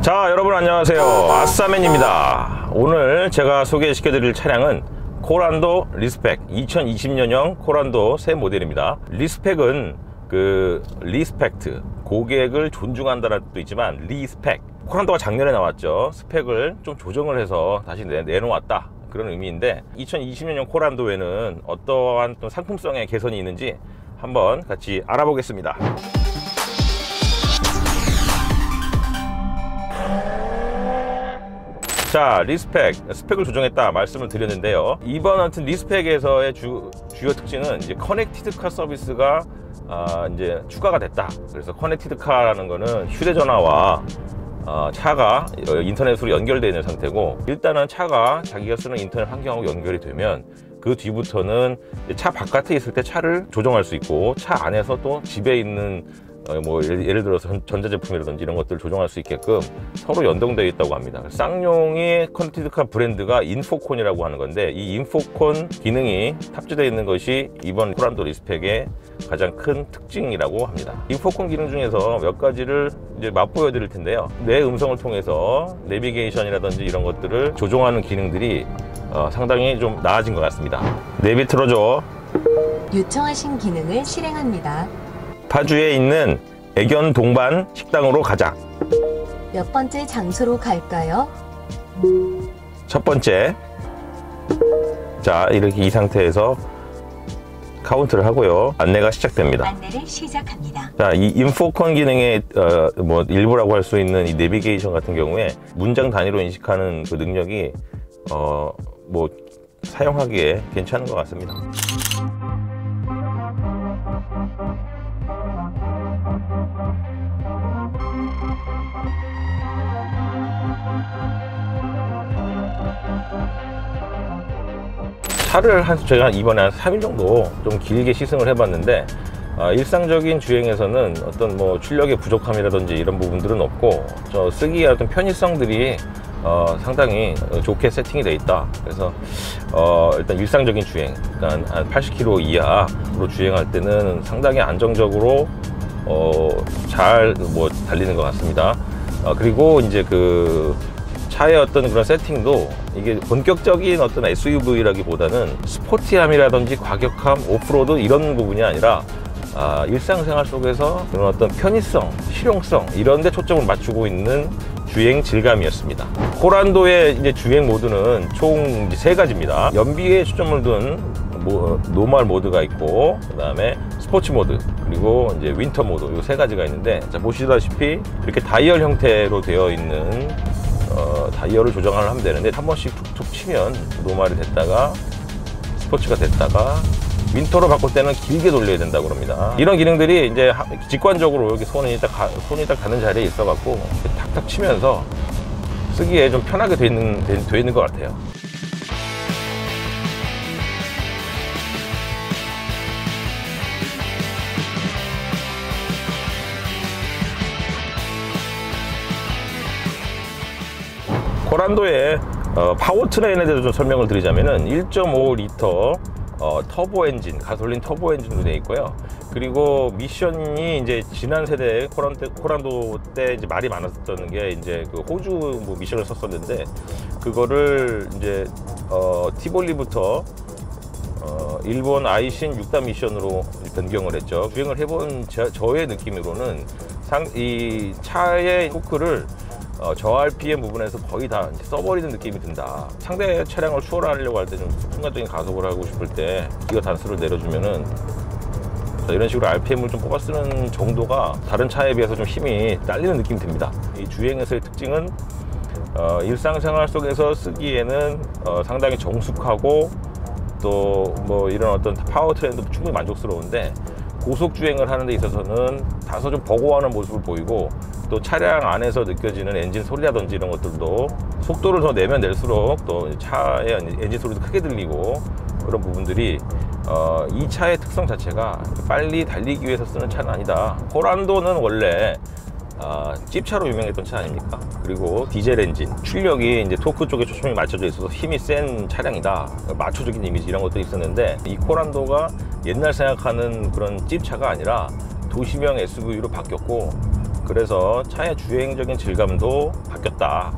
자, 여러분 안녕하세요. 아싸맨입니다. 오늘 제가 소개시켜 드릴 차량은 코란도 리스펙 2020년형 코란도 새 모델입니다. 리스펙은 그 리스펙트, 고객을 존중한다는 뜻도 있지만 리스펙, 코란도가 작년에 나왔죠. 스펙을 좀 조정을 해서 다시 내놓았다, 그런 의미인데 2020년형 코란도에는 어떠한 또 상품성의 개선이 있는지 한번 같이 알아보겠습니다. 자, 스펙을 조정했다 말씀을 드렸는데요. 이번 하여튼 리스펙에서의 주요 특징은 이제 커넥티드카 서비스가 이제 추가가 됐다. 그래서 커넥티드카라는 거는 휴대전화와 차가 인터넷으로 연결되어 있는 상태고, 일단은 차가 자기가 쓰는 인터넷 환경하고 연결이 되면 그 뒤부터는 차 바깥에 있을 때 차를 조정할 수 있고, 차 안에서 또 집에 있는 뭐 예를 들어서 전자제품이라든지 이런 것들을 조정할 수 있게끔 서로 연동되어 있다고 합니다. 쌍용의 커넥티드카 브랜드가 인포콘이라고 하는 건데, 이 인포콘 기능이 탑재되어 있는 것이 이번 코란도 리스펙의 가장 큰 특징이라고 합니다. 인포콘 기능 중에서 몇 가지를 이제 맛보여 드릴 텐데요. 내 음성을 통해서 내비게이션이라든지 이런 것들을 조정하는 기능들이 상당히 좀 나아진 것 같습니다. 내비 틀어줘. 요청하신 기능을 실행합니다. 파주에 있는 애견 동반 식당으로 가자. 몇 번째 장소로 갈까요? 첫 번째. 자, 이렇게 이 상태에서 카운트를 하고요. 안내가 시작됩니다. 안내를 시작합니다. 자, 이 인포콘 기능의 뭐 일부라고 할 수 있는 이 내비게이션 같은 경우에 문장 단위로 인식하는 그 능력이 뭐 사용하기에 괜찮은 것 같습니다. 차를 제가 이번에 한 3일 정도 좀 길게 시승을 해봤는데, 일상적인 주행에서는 어떤 뭐 출력의 부족함이라든지 이런 부분들은 없고, 쓰기에 어떤 편의성들이 상당히 좋게 세팅이 되어 있다. 그래서 일단 일상적인 주행, 그러니까 한 80km 이하로 주행할 때는 상당히 안정적으로 잘 뭐 달리는 것 같습니다. 그리고 이제 그 차의 어떤 그런 세팅도 이게 본격적인 어떤 SUV라기보다는 스포티함이라든지 과격함, 오프로드 이런 부분이 아니라 일상생활 속에서 그런 어떤 편의성, 실용성 이런 데 초점을 맞추고 있는 주행 질감이었습니다. 코란도의 이제 주행 모드는 총 3가지입니다. 연비에 초점을 둔 노멀 모드가 있고, 그 다음에 스포츠 모드, 그리고 이제 윈터 모드, 이 3가지가 있는데, 자, 보시다시피 이렇게 다이얼 형태로 되어 있는 다이얼을 조정을 하면 되는데, 한 번씩 툭툭 치면 노멀이 됐다가 스포츠가 됐다가 윈터로 바꿀 때는 길게 돌려야 된다고 합니다. 이런 기능들이 이제 직관적으로 여기 손이 딱 가는 자리에 있어 갖고 탁탁 치면서 쓰기에 좀 편하게 돼 있는 것 같아요. 코란도의 파워트레인에 대해서 좀 설명을 드리자면은 1.5리터 터보 엔진, 가솔린 터보 엔진으로 되어 있고요. 그리고 미션이 이제 지난 세대 코란도 때 이제 말이 많았던 게 이제 그 호주 뭐 미션을 썼었는데, 그거를 이제 티볼리부터 일본 아이신 6단 미션으로 변경을 했죠. 주행을 해본 저의 느낌으로는 이 차의 토크를 저 RPM 부분에서 거의 다 써버리는 느낌이 든다. 상대 차량을 추월하려고 할 때 좀 순간적인 가속을 하고 싶을 때 기어 단수를 내려주면은 이런 식으로 RPM을 좀 뽑아 쓰는 정도가 다른 차에 비해서 좀 힘이 딸리는 느낌이 듭니다. 이 주행에서의 특징은 일상생활 속에서 쓰기에는 상당히 정숙하고, 또 뭐 이런 어떤 파워트레인도 충분히 만족스러운데, 고속 주행을 하는 데 있어서는 다소 좀 버거워하는 모습을 보이고, 또 차량 안에서 느껴지는 엔진 소리라든지 이런 것들도 속도를 더 내면 낼수록 또 차의 엔진 소리도 크게 들리고, 그런 부분들이 이 차의 특성 자체가 빨리 달리기 위해서 쓰는 차는 아니다. 코란도는 원래 찝차로 유명했던 차 아닙니까? 그리고 디젤 엔진, 출력이 이제 토크 쪽에 초점이 맞춰져 있어서 힘이 센 차량이다, 마초적인 이미지 이런 것도 있었는데, 이 코란도가 옛날 생각하는 그런 찝차가 아니라 도시명 SUV로 바뀌었고, 그래서 차의 주행적인 질감도 바뀌었다.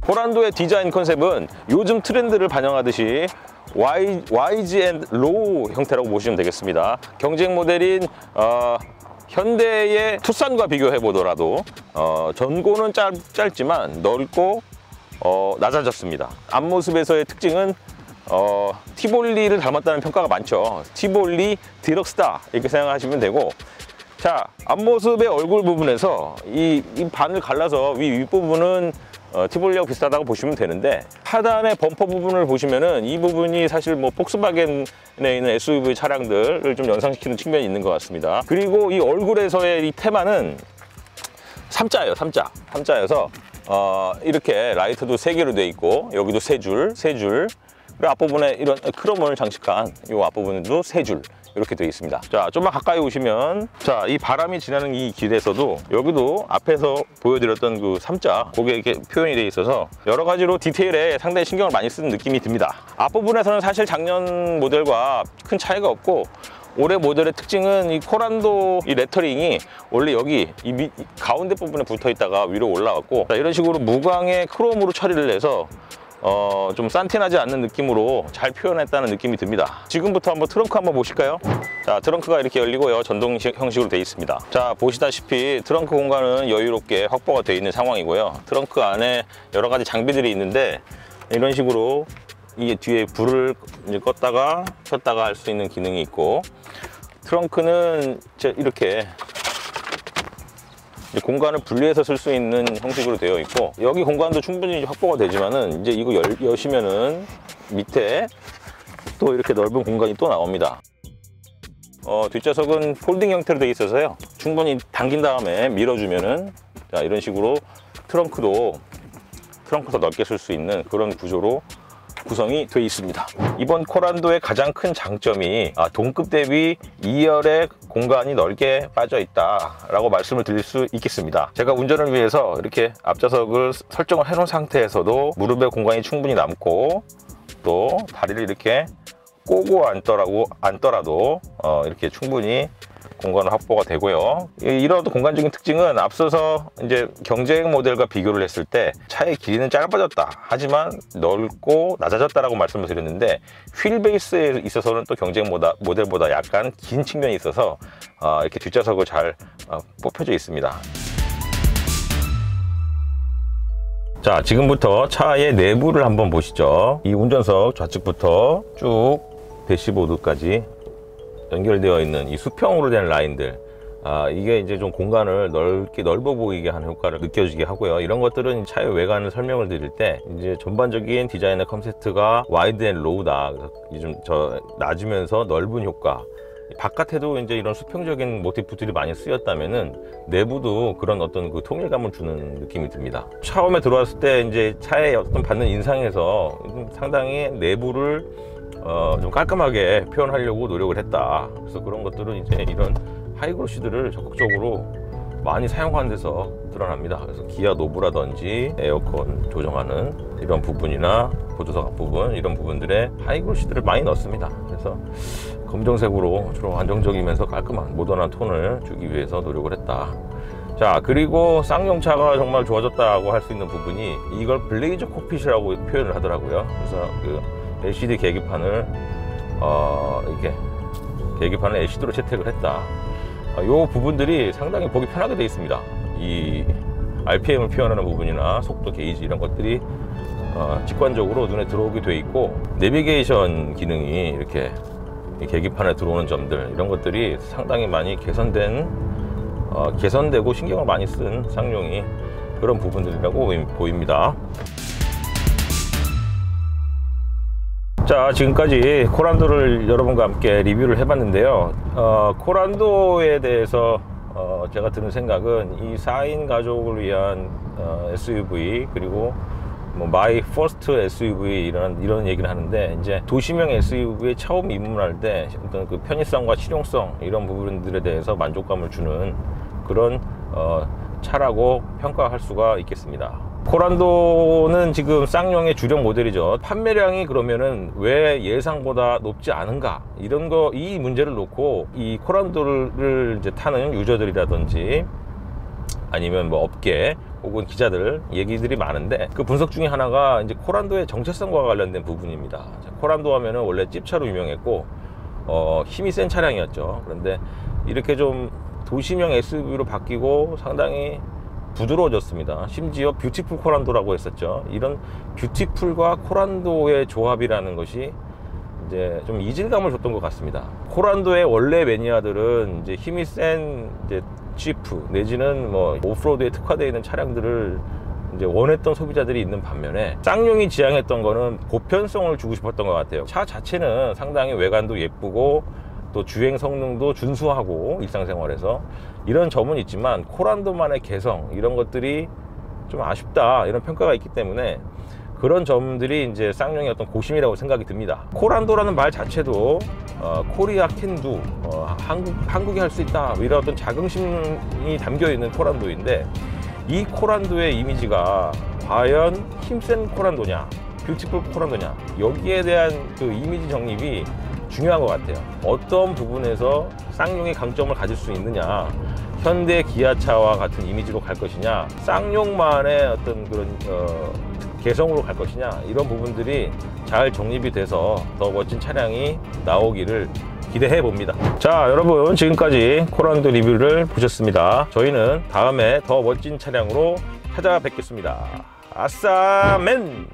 코란도의 디자인 컨셉은 요즘 트렌드를 반영하듯이 와이즈 앤 로우 형태라고 보시면 되겠습니다. 경쟁 모델인 현대의 투싼과 비교해 보더라도 전고는 짧지만 넓고 낮아졌습니다. 앞모습에서의 특징은 티볼리를 닮았다는 평가가 많죠. 티볼리 디럭스타 이렇게 생각하시면 되고, 자, 앞모습의 얼굴 부분에서 이 반을 갈라서 윗부분은 티볼리하고 비슷하다고 보시면 되는데, 하단의 범퍼 부분을 보시면은 이 부분이 사실 뭐 폭스바겐에 있는 SUV 차량들을 좀 연상시키는 측면이 있는 것 같습니다. 그리고 이 얼굴에서의 이 테마는 3자예요. 3자여서 이렇게 라이트도 3개로 되어 있고, 여기도 3줄, 그리고 앞부분에 이런 크롬을 장식한 이 앞부분도 3줄 이렇게 되어 있습니다. 자, 좀만 가까이 오시면, 자, 이 바람이 지나는 이 길에서도 여기도 앞에서 보여드렸던 그 3자, 그게 이렇게 표현이 되어 있어서 여러 가지로 디테일에 상당히 신경을 많이 쓰는 느낌이 듭니다. 앞부분에서는 사실 작년 모델과 큰 차이가 없고, 올해 모델의 특징은 이 코란도 이 레터링이 원래 여기 이 가운데 부분에 붙어 있다가 위로 올라왔고, 자, 이런 식으로 무광의 크롬으로 처리를 해서 좀 산티나지 않는 느낌으로 잘 표현했다는 느낌이 듭니다. 지금부터 한번 트렁크 한번 보실까요? 자, 트렁크가 이렇게 열리고요. 전동 형식으로 되어 있습니다. 자, 보시다시피 트렁크 공간은 여유롭게 확보가 되어 있는 상황이고요. 트렁크 안에 여러 가지 장비들이 있는데, 이런 식으로 이 뒤에 불을 이제 껐다가 켰다가 할 수 있는 기능이 있고, 트렁크는 이렇게 공간을 분리해서 쓸 수 있는 형식으로 되어 있고, 여기 공간도 충분히 확보가 되지만은 이제 이거 여시면은 밑에 또 이렇게 넓은 공간이 또 나옵니다. 뒷좌석은 폴딩 형태로 되어 있어서요, 충분히 당긴 다음에 밀어주면은, 자, 이런 식으로 트렁크도 더 넓게 쓸 수 있는 그런 구조로 구성이 되어 있습니다. 이번 코란도의 가장 큰 장점이 동급 대비 2열의 공간이 넓게 빠져 있다 라고 말씀을 드릴 수 있겠습니다. 제가 운전을 위해서 이렇게 앞좌석을 설정을 해 놓은 상태에서도 무릎의 공간이 충분히 남고, 또 다리를 이렇게 꼬고 앉더라도 이렇게 충분히 공간은 확보가 되고요. 이런 공간적인 특징은 앞서서 이제 경쟁 모델과 비교를 했을 때 차의 길이는 짧아졌다, 하지만 넓고 낮아졌다라고 말씀을 드렸는데, 휠 베이스에 있어서는 또 경쟁 모델보다 약간 긴 측면이 있어서 이렇게 뒷좌석을 잘 뽑혀져 있습니다. 자, 지금부터 차의 내부를 한번 보시죠. 이 운전석 좌측부터 쭉 대시보드까지 연결되어 있는 이 수평으로 된 라인들, 이게 이제 좀 공간을 넓어 보이게 하는 효과를 느껴지게 하고요. 이런 것들은 차의 외관을 설명을 드릴 때 이제 전반적인 디자인의 컨셉트가 와이드 앤 로우다, 그래서 좀 낮으면서 넓은 효과, 바깥에도 이제 이런 수평적인 모티프들이 많이 쓰였다면은 내부도 그런 어떤 그 통일감을 주는 느낌이 듭니다. 처음에 들어왔을 때 이제 차의 어떤 받는 인상에서 상당히 내부를 좀 깔끔하게 표현하려고 노력을 했다. 그래서 그런 것들은 이제 이런 하이그로시들을 적극적으로 많이 사용하는 데서 드러납니다. 그래서 기아 노브라든지 에어컨 조정하는 이런 부분이나 보조석 앞부분, 이런 부분들에 하이그로시들을 많이 넣습니다. 그래서 검정색으로 주로 안정적이면서 깔끔한 모던한 톤을 주기 위해서 노력을 했다. 자, 그리고 쌍용차가 정말 좋아졌다고 할 수 있는 부분이, 이걸 블레이저 콕핏이라고 표현을 하더라고요. 그래서 그 LCD 계기판을 이렇게 계기판을 LCD로 채택을 했다. 이 부분들이 상당히 보기 편하게 되어 있습니다. 이 RPM을 표현하는 부분이나 속도 게이지, 이런 것들이 직관적으로 눈에 들어오게 되어 있고, 내비게이션 기능이 이렇게 계기판에 들어오는 점들, 이런 것들이 상당히 많이 개선되고 신경을 많이 쓴 쌍용이 그런 부분들이라고 보입니다. 자, 지금까지 코란도를 여러분과 함께 리뷰를 해봤는데요. 코란도에 대해서 제가 드는 생각은, 이 4인 가족을 위한 SUV, 그리고 뭐 마이 퍼스트 SUV 이런 얘기를 하는데, 이제 도시명 SUV에 처음 입문할 때 어떤 그 편의성과 실용성, 이런 부분들에 대해서 만족감을 주는 그런 차라고 평가할 수가 있겠습니다. 코란도는 지금 쌍용의 주력 모델이죠. 판매량이 그러면은 왜 예상보다 높지 않은가, 이런 거, 이 문제를 놓고 이 코란도를 이제 타는 유저들이라든지 아니면 뭐 업계 혹은 기자들 얘기들이 많은데, 그 분석 중에 하나가 이제 코란도의 정체성과 관련된 부분입니다. 코란도 하면은 원래 찝차로 유명했고 힘이 센 차량이었죠. 그런데 이렇게 좀 도시명 SUV로 바뀌고 상당히 부드러워졌습니다. 심지어 뷰티풀 코란도라고 했었죠. 이런 뷰티풀과 코란도의 조합이라는 것이 이제 좀 이질감을 줬던 것 같습니다. 코란도의 원래 매니아들은 이제 힘이 센 이제 지프 내지는 뭐 오프로드에 특화되어 있는 차량들을 이제 원했던 소비자들이 있는 반면에, 쌍용이 지향했던 거는 보편성을 주고 싶었던 것 같아요. 차 자체는 상당히 외관도 예쁘고 또 주행 성능도 준수하고 일상생활에서 이런 점은 있지만, 코란도만의 개성, 이런 것들이 좀 아쉽다, 이런 평가가 있기 때문에 그런 점들이 이제 쌍용의 어떤 고심이라고 생각이 듭니다. 코란도라는 말 자체도 코리아 캔두, 한국이 할 수 있다, 이런 어떤 자긍심이 담겨 있는 코란도인데, 이 코란도의 이미지가 과연 힘센 코란도냐, 뷰티풀 코란도냐, 여기에 대한 그 이미지 정립이 중요한 것 같아요. 어떤 부분에서 쌍용이 강점을 가질 수 있느냐, 현대 기아차와 같은 이미지로 갈 것이냐, 쌍용만의 어떤 그런 개성으로 갈 것이냐, 이런 부분들이 잘 정립이 돼서 더 멋진 차량이 나오기를 기대해 봅니다. 자, 여러분, 지금까지 코란도 리뷰를 보셨습니다. 저희는 다음에 더 멋진 차량으로 찾아뵙겠습니다. 아싸맨!